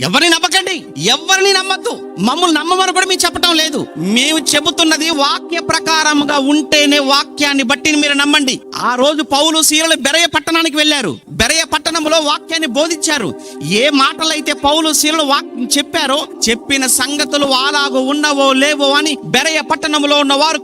ఎవరిని నమ్మకండి, ఎవరిని నమ్మద్దు. మమ్మల్ని నమ్మమని కూడా మేము చెప్పటం లేదు. మేము చెబుతున్నది వాక్య ప్రకారంగా ఉంటేనే వాక్యాన్ని బట్టి మీరు నమ్మండి. ఆ రోజు పౌలు సీలలు బెరయ పట్టణానికి వెళ్ళారు. బెరయ పట్టణంలో వాక్యాన్ని బోధించారు. ఏ మాటలైతే పౌలు సీలలు వాక్యం చెప్పారో, చెప్పిన సంగతులు అలాగో ఉన్నవో లేవో అని బెరయ పట్టణంలో ఉన్న వారు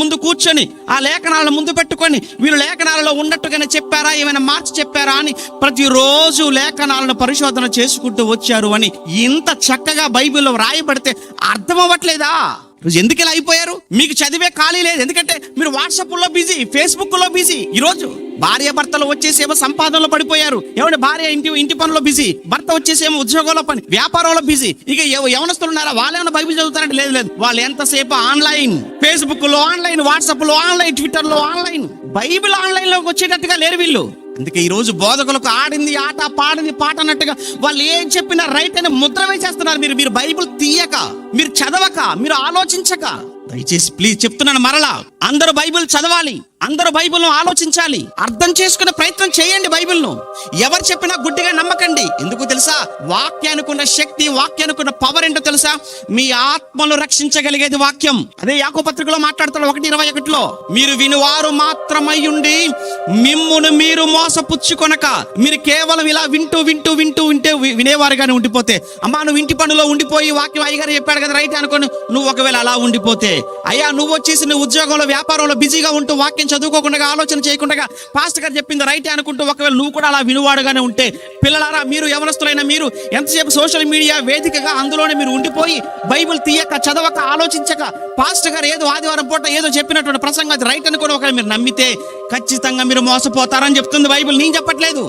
ముందు కూర్చొని ఆ లేఖనాలను ముందు పెట్టుకొని వీళ్ళు లేఖనాలలో ఉన్నట్టుగానే చెప్పారా, ఏమైనా మార్చి చెప్పారా అని ప్రతిరోజు లేఖనాలను పరిశోధన చేసుకుంటూ వచ్చారు అని ఇంత చక్కగా బైబిల్లో రాయబడితే అర్థం అవ్వట్లేదా? ఎందుకు ఇలా అయిపోయారు? మీకు చదివే ఖాళీ లేదు. ఎందుకంటే మీరు వాట్సాప్ లో బిజీ, ఫేస్బుక్ లో బిజీ. ఈ రోజు భార్య భర్తలు వచ్చేసేమో సంపాదనలో పడిపోయారు. ఏమంటే భార్య ఇంటి పనిలో బిజీ, భర్త వచ్చేసేమో ఉద్యోగంలో పని, వ్యాపారంలో బిజీ. ఇక యవనస్తులు ఉన్నారా? వాళ్ళేమన్నా బైబిల్ చదువుతారంటే లేదు. వాళ్ళు ఎంతసేపు ఆన్లైన్, ఫేస్బుక్ లో ఆన్లైన్, వాట్సాప్ లో ఆన్లైన్, ట్విట్టర్ లో ఆన్లైన్. బైబిల్ ఆన్లైన్ లోకి వచ్చేటట్టుగా లేరు వీళ్ళు. అందుకే ఈ రోజు బోధకులకు ఆడింది ఆట, పాడింది పాట అన్నట్టుగా వాళ్ళు ఏం చెప్పినా రైట్ అని ముద్ర వేసేస్తున్నారు. మీరు బైబిల్ తీయక, మీరు చదవక, మీరు ఆలోచించక. దయచేసి ప్లీజ్ చెప్తున్నాను మరలా, అందరూ బైబిల్ చదవాలి, అందరూ బైబిల్ను ఆలోచించాలి, అర్థం చేసుకునే ప్రయత్నం చేయండి. బైబిల్ను ఎవరు చెప్పినా గుడ్డిగా నమ్మకండి. ఎందుకు తెలుసా? వాక్యానికి ఉన్న శక్తి, వాక్యానికి ఉన్న పవర్ ఏంటో తెలుసా? మీ ఆత్మను రక్షించగలిగేది వాక్యం. అదే యాకోబు పత్రికలో మాట్లాడతాడు 1:21. మీరు వినువారు మాత్రమై ఉండి మిమ్మును మీరు మోసపుచ్చుకొనక. మీరు కేవలం ఇలా వింటే వినేవారుగానే ఉండిపోతే, అమ్మా నువ్వు ఇంటి పనులో ఉండిపోయి వాక్యం అయ్యగారు చెప్పాడు కదా రైట్ అనుకోని నువ్వు ఒకవేళ అలా ఉండిపోతే, అయ్యా నువ్వు వచ్చేసి నువ్వు ఉద్యోగంలో వ్యాపారంలో బిజీగా ఉంటూ వాక్యం చదువుకోకుండా, ఆలోచన చేయకుండా పాస్టర్ గారు చెప్పింది రైట్ అనుకుంటూ ఒకవేళ నువ్వు కూడా అలా వినువాడుగానే ఉంటే, పిల్లలారా మీరు యవనస్తులైన మీరు ఎంతసేపు సోషల్ మీడియా వేదికగా అందులోనే మీరు ఉండిపోయి బైబిల్ తీయక, చదవక, ఆలోచించక, పాస్టర్ గారు ఏదో ఆదివారం పూట ఏదో చెప్పినటువంటి ప్రసంగం అది రైట్ అనుకుని ఒకవేళ మీరు నమ్మితే ఖచ్చితంగా మీరు మోసపోతారని చెప్తుంది బైబిల్. నేను చెప్పట్లేదు.